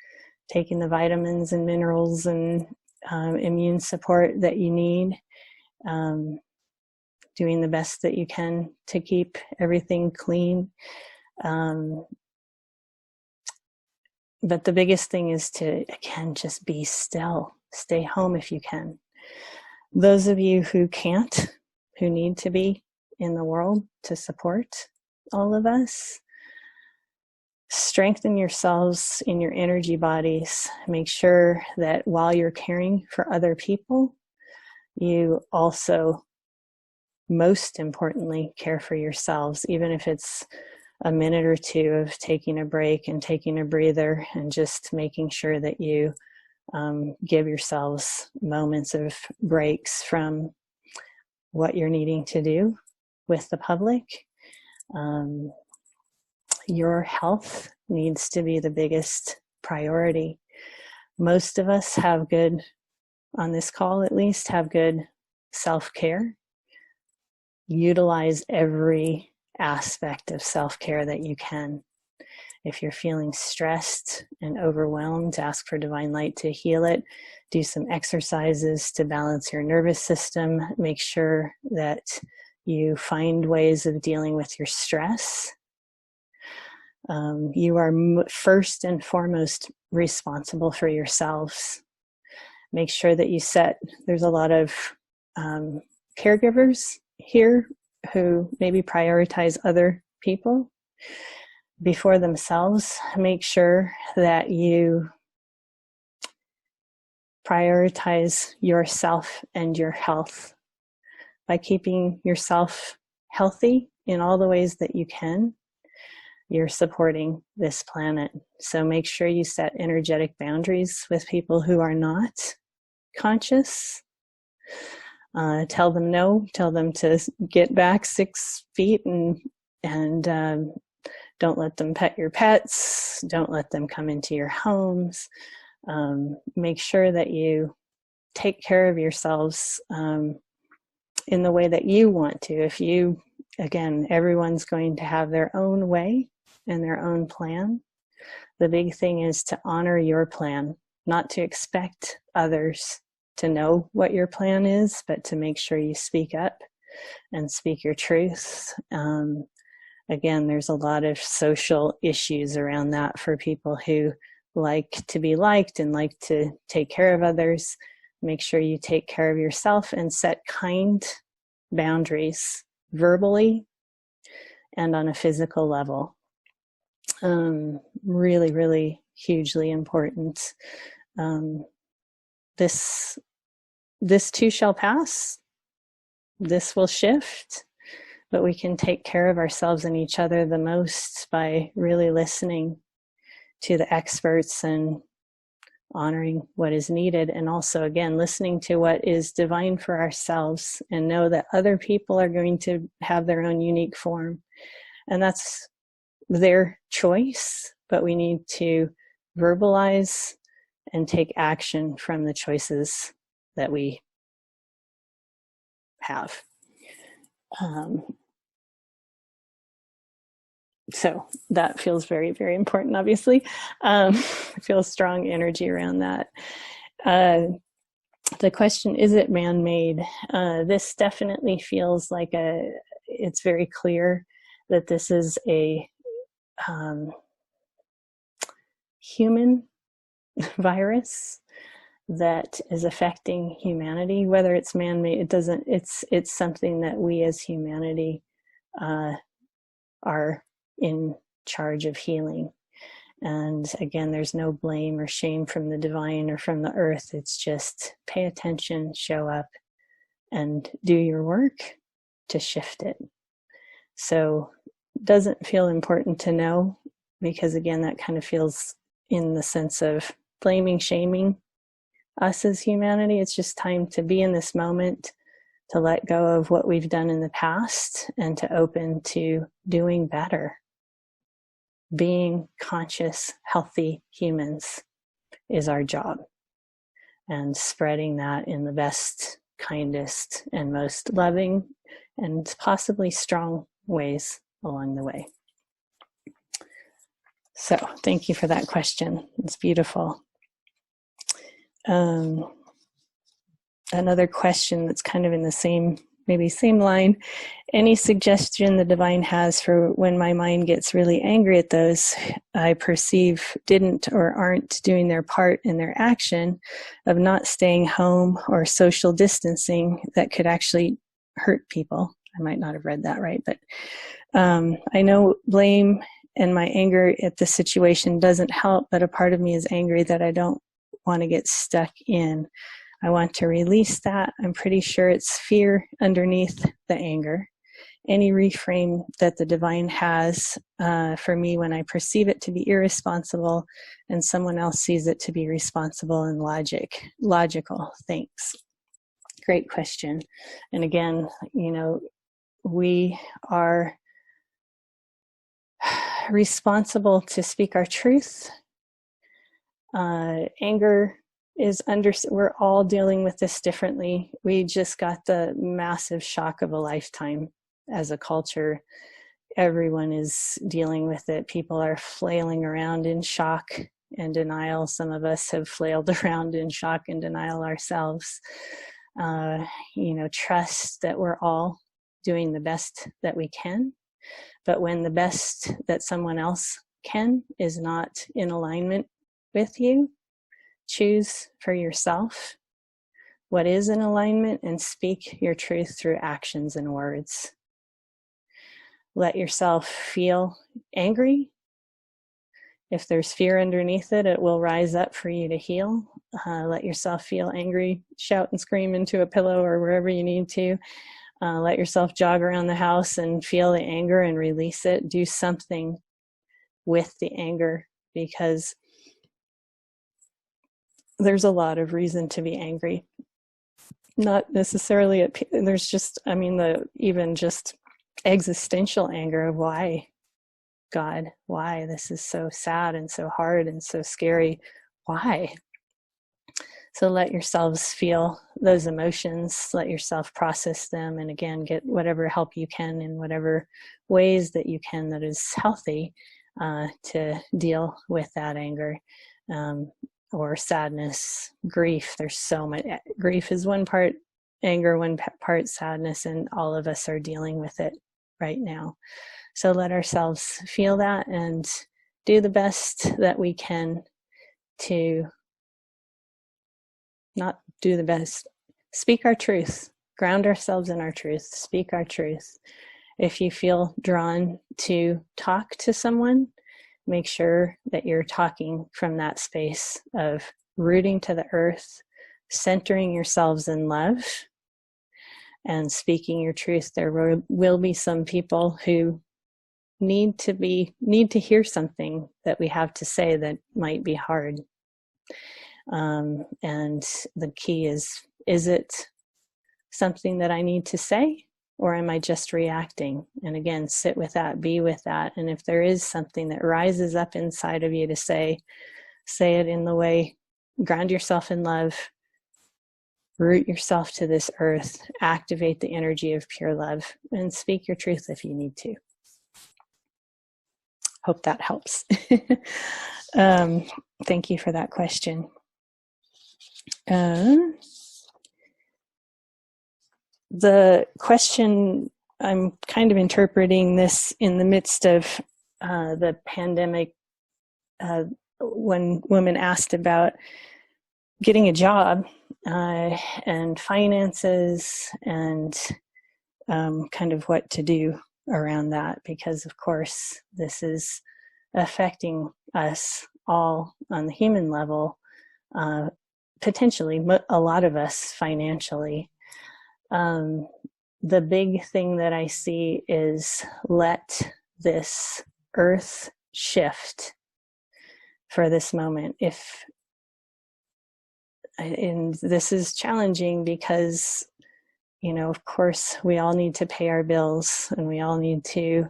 taking the vitamins and minerals and immune support that you need, doing the best that you can to keep everything clean. But the biggest thing is to, again, just be still. Stay home if you can. Those of you who can't, who need to be in the world to support all of us, strengthen yourselves in your energy bodies. Make sure that while you're caring for other people, you also, most importantly, care for yourselves, even if it's a minute or two of taking a break and taking a breather and just making sure that you give yourselves moments of breaks from what you're needing to do with the public. Your health needs to be the biggest priority. Most of us have good, on this call at least, have good self-care. Utilize every aspect of self-care that you can. If you're feeling stressed and overwhelmed, ask for divine light to heal it. Do some exercises to balance your nervous system. Make sure that you find ways of dealing with your stress. You are first and foremost responsible for yourselves. Make sure that you there's a lot of caregivers here who maybe prioritize other people before themselves. Make sure that you prioritize yourself and your health by keeping yourself healthy in all the ways that you can. You're supporting this planet. So make sure you set energetic boundaries with people who are not conscious. Tell them no, tell them to get back 6 feet and and don't let them pet your pets. Don't let them come into your homes. Make sure that you take care of yourselves in the way that you want to. If you, again, everyone's going to have their own way and their own plan. The big thing is to honor your plan, not to expect others to know what your plan is, but to make sure you speak up and speak your truth. Again, there's a lot of social issues around that for people who like to be liked and like to take care of others. Make sure you take care of yourself and set kind boundaries verbally and on a physical level. Really, really hugely important. This too shall pass. This will shift, but we can take care of ourselves and each other the most by really listening to the experts and honoring what is needed, and also, again, listening to what is divine for ourselves, and know that other people are going to have their own unique form, and that's their choice, but we need to verbalize and take action from the choices that we have. So that feels very, very important, obviously. I feel strong energy around that. The question, is it man-made? This definitely feels like it's very clear that this is a human virus that is affecting humanity. Whether it's man-made, it's something that we as humanity are in charge of healing. And again, there's no blame or shame from the divine or from the earth. It's just pay attention, show up, and do your work to shift it. So it doesn't feel important to know, because again, that kind of feels in the sense of blaming, shaming us as humanity. It's just time to be in this moment, to let go of what we've done in the past, and to open to doing better. Being conscious, healthy humans is our job, and spreading that in the best, kindest, and most loving and possibly strong ways along the way. So thank you for that question. It's beautiful. Another question that's kind of in the same line. Any suggestion the divine has for when my mind gets really angry at those I perceive didn't or aren't doing their part in their action of not staying home or social distancing that could actually hurt people? I might not have read that right, but I know blame and my anger at the situation doesn't help, but a part of me is angry that I don't want to get stuck in. I want to release that. I'm pretty sure it's fear underneath the anger. Any reframe that the divine has for me when I perceive it to be irresponsible and someone else sees it to be responsible and logical. Thanks. Great question. And again, we are responsible to speak our truth. Anger is we're all dealing with this differently. We just got the massive shock of a lifetime as a culture. Everyone is dealing with it. People are flailing around in shock and denial. Some of us have flailed around in shock and denial ourselves. Trust that we're all doing the best that we can. But when the best that someone else can is not in alignment with you, choose for yourself what is in alignment and speak your truth through actions and words. Let yourself feel angry. If there's fear underneath it, it will rise up for you to heal. Let yourself feel angry, shout and scream into a pillow or wherever you need to. Let yourself jog around the house and feel the anger and release it. Do something with the anger, because there's a lot of reason to be angry. Not necessarily there's just, even just existential anger of why, God, why this is so sad and so hard and so scary. Why? So let yourselves feel those emotions, let yourself process them, and again, get whatever help you can in whatever ways that you can that is healthy to deal with that anger or sadness, grief. There's so much. Grief is one part anger, one part sadness, and all of us are dealing with it right now. So let ourselves feel that and do the best that we can to not do the best. Speak our truth. Ground ourselves in our truth. Speak our truth. If you feel drawn to talk to someone, make sure that you're talking from that space of rooting to the earth, centering yourselves in love, and speaking your truth. There will be some people who need to hear something that we have to say that might be hard. And the key is it something that I need to say, or am I just reacting? And again, sit with that, be with that. And if there is something that rises up inside of you to say it in the way, ground yourself in love, root yourself to this earth, activate the energy of pure love, and speak your truth if you need to. Hope that helps. Thank you for that question. The question, I'm kind of interpreting this in the midst of the pandemic, when women asked about getting a job and finances and kind of what to do around that, because of course this is affecting us all on the human level, potentially a lot of us financially. The big thing that I see is let this earth shift for this moment. And this is challenging because, you know, of course, we all need to pay our bills and we all need to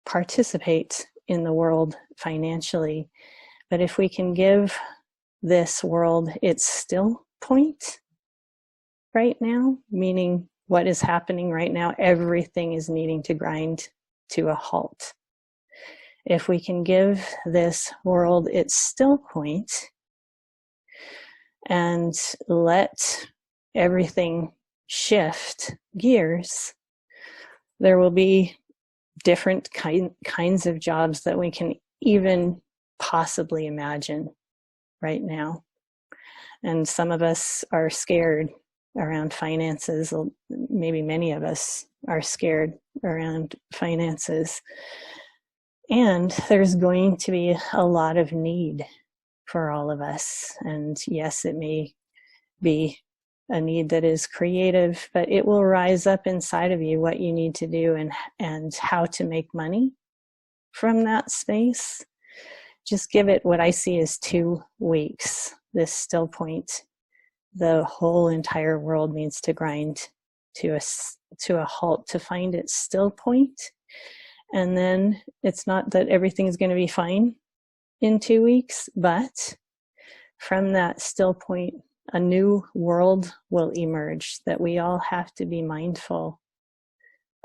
participate in the world financially. But if we can give this world its still point right now, meaning what is happening right now, everything is needing to grind to a halt. If we can give this world its still point and let everything shift gears, there will be different kinds of jobs that we can even possibly imagine right now. And some of us are scared around finances. Maybe many of us are scared around finances. And there's going to be a lot of need for all of us. And yes, it may be a need that is creative, but it will rise up inside of you what you need to do and how to make money from that space. Just give it what I see as 2 weeks, this still point. The whole entire world needs to grind to a halt to find its still point. And then it's not that everything's going to be fine in 2 weeks, but from that still point, a new world will emerge that we all have to be mindful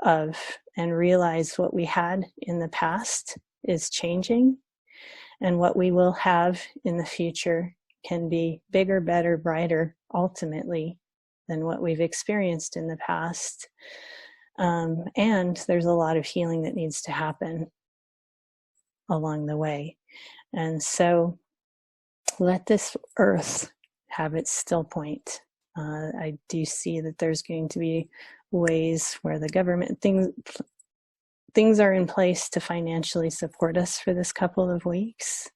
of and realize what we had in the past is changing, and what we will have in the future can be bigger, better, brighter, ultimately, than what we've experienced in the past. And there's a lot of healing that needs to happen along the way. And so let this earth have its still point. I do see that there's going to be ways where the government, things are in place to financially support us for this couple of weeks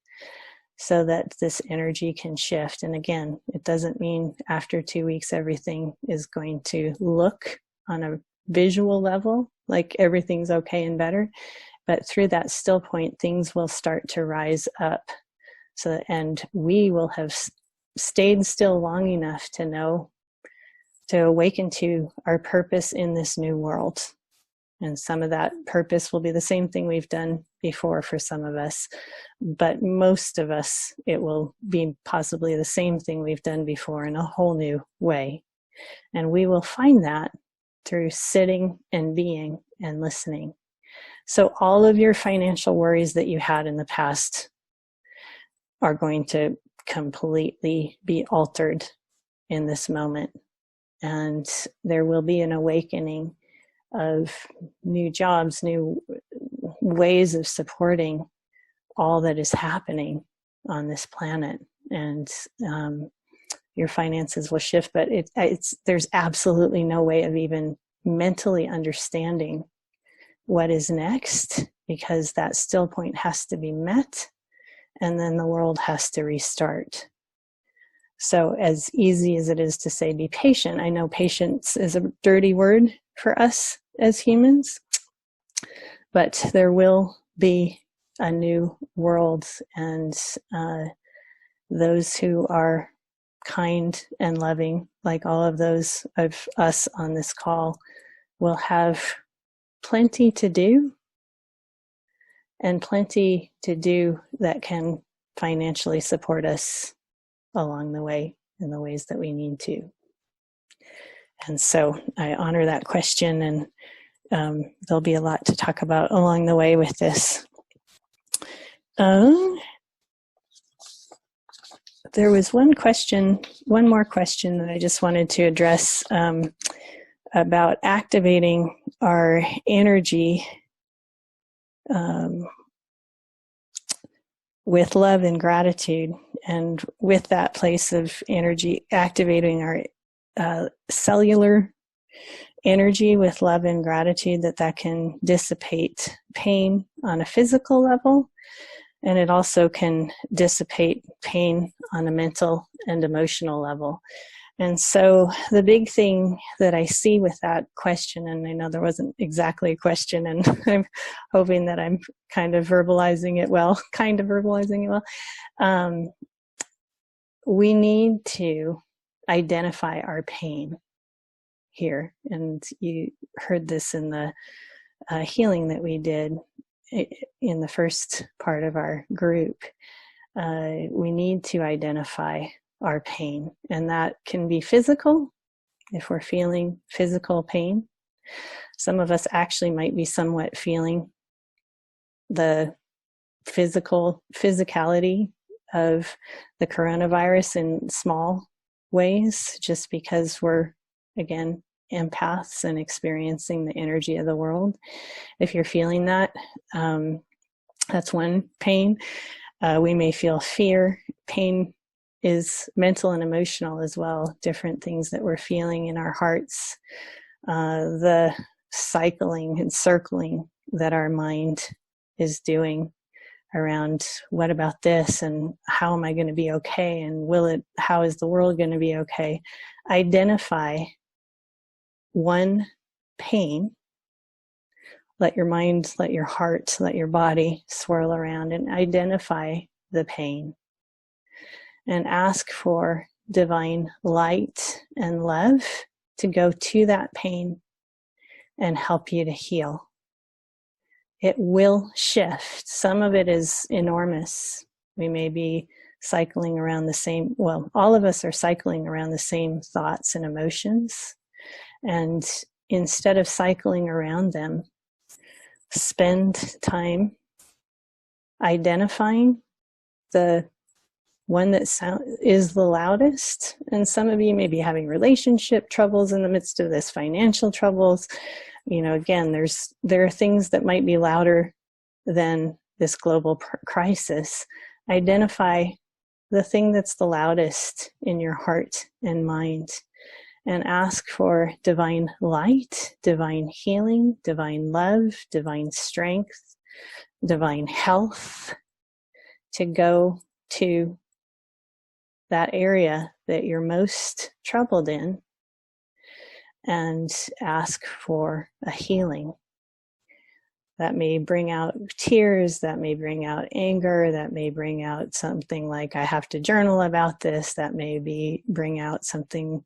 so that this energy can shift. And again, it doesn't mean after 2 weeks everything is going to look on a visual level like everything's okay and better, but through that still point, things will start to rise up. And we will have stayed still long enough to know to awaken to our purpose in this new world. And some of that purpose will be the same thing we've done before for some of us. But most of us, it will be possibly the same thing we've done before in a whole new way. And we will find that through sitting and being and listening. So all of your financial worries that you had in the past are going to completely be altered in this moment. And there will be an awakening of new jobs, new ways of supporting all that is happening on this planet. And your finances will shift, but there's absolutely no way of even mentally understanding what is next, because that still point has to be met, and then the world has to restart. So as easy as it is to say, be patient, I know patience is a dirty word for us as humans, but there will be a new world, and those who are kind and loving, like all of those of us on this call, will have plenty to do, and plenty to do that can financially support us along the way in the ways that we need to. And so I honor that question, and there'll be a lot to talk about along the way with this. There was one more question that I just wanted to address about activating our energy with love and gratitude, and with that place of energy, activating our cellular energy with love and gratitude, that can dissipate pain on a physical level, and it also can dissipate pain on a mental and emotional level. And so the big thing that I see with that question, and I know there wasn't exactly a question, and I'm hoping that I'm kind of verbalizing it well, we need to identify our pain here. And you heard this in the healing that we did in the first part of our group. We need to identify our pain, and that can be physical if we're feeling physical pain. Some of us actually might be somewhat feeling the physicality of the coronavirus in small ways, just because we're, again, empaths and experiencing the energy of the world. If you're feeling that, that's one pain. We may feel fear. Pain is mental and emotional as well, different things that we're feeling in our hearts, the cycling and circling that our mind is doing around what about this, and how am I going to be okay, and how is the world going to be okay. Identify one pain. Let your mind, let your heart, let your body swirl around and identify the pain, and ask for divine light and love to go to that pain and help you to heal. It will shift. Some of it is enormous. We may be cycling around all of us are cycling around the same thoughts and emotions. And instead of cycling around them, spend time identifying the one that is the loudest. And some of you may be having relationship troubles in the midst of this, financial troubles. Again, there are things that might be louder than this global crisis. Identify the thing that's the loudest in your heart and mind, and ask for divine light, divine healing, divine love, divine strength, divine health to go to that area that you're most troubled in, and ask for a healing. That may bring out tears, that may bring out anger, that may bring out something like, I have to journal about this, that may bring out something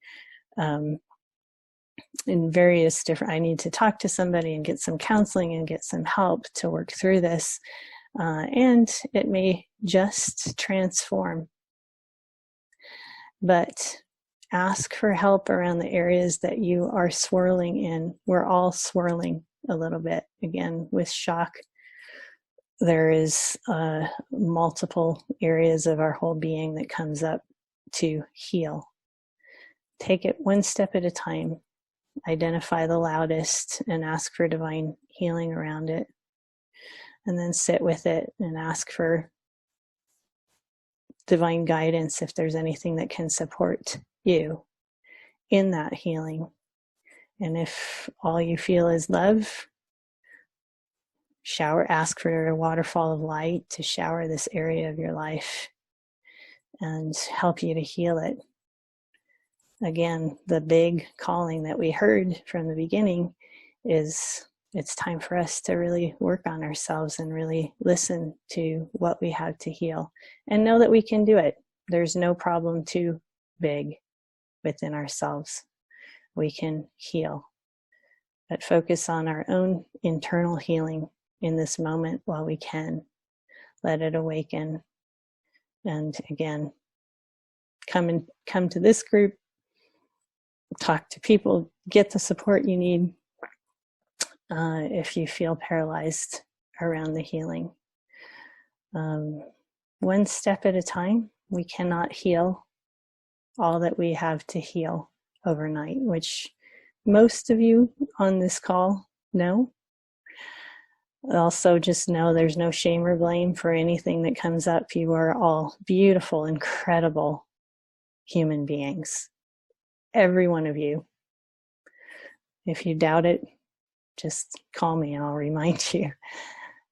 in various different, I need to talk to somebody and get some counseling and get some help to work through this. And it may just transform. But ask for help around the areas that you are swirling in. We're all swirling a little bit. Again, with shock, there is multiple areas of our whole being that comes up to heal. Take it one step at a time. Identify the loudest and ask for divine healing around it. And then sit with it and ask for divine guidance if there's anything that can support you in that healing. And if all you feel is love, ask for a waterfall of light to shower this area of your life and help you to heal it. Again, the big calling that we heard from the beginning is it's time for us to really work on ourselves and really listen to what we have to heal and know that we can do it. There's no problem too big within ourselves. We can heal, but focus on our own internal healing in this moment while we can. Let it awaken. And again, come to this group, talk to people, get the support you need if you feel paralyzed around the healing. One step at a time. We cannot heal all that we have to heal overnight, which most of you on this call know. Also, just know there's no shame or blame for anything that comes up. You are all beautiful, incredible human beings. Every one of you. If you doubt it, just call me and I'll remind you.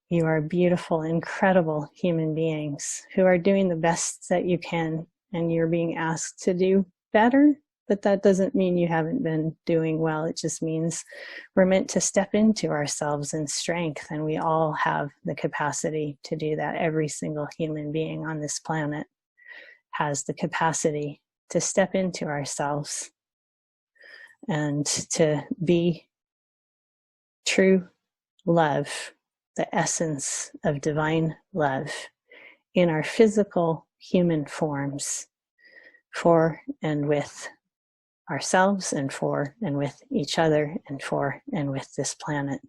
You are beautiful, incredible human beings who are doing the best that you can, and you're being asked to do better, but that doesn't mean you haven't been doing well. It just means we're meant to step into ourselves in strength, and we all have the capacity to do that. Every single human being on this planet has the capacity to step into ourselves and to be true love, the essence of divine love in our physical human forms, for and with ourselves and for and with each other and for and with this planet.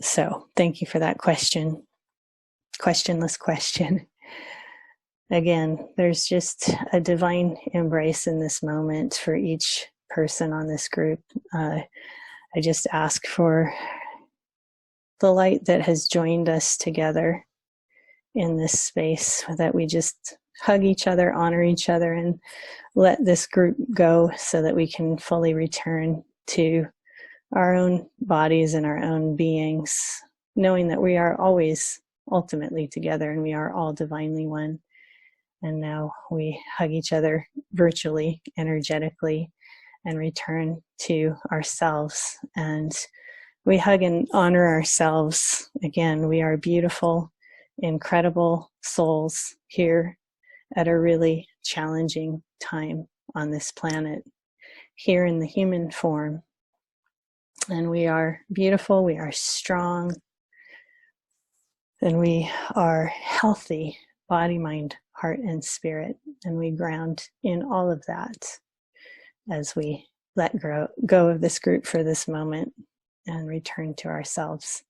So thank you for that question. Questionless question. Again, there's just a divine embrace in this moment for each person on this group. I just ask for the light that has joined us together in this space, that we just hug each other, honor each other, and let this group go so that we can fully return to our own bodies and our own beings, knowing that we are always ultimately together and we are all divinely one. And now we hug each other virtually, energetically, and return to ourselves. And we hug and honor ourselves. Again, we are beautiful, incredible souls here at a really challenging time on this planet, here in the human form. And we are beautiful, we are strong, and we are healthy, body, mind, heart, and spirit. And we ground in all of that as we let go of this group for this moment and return to ourselves.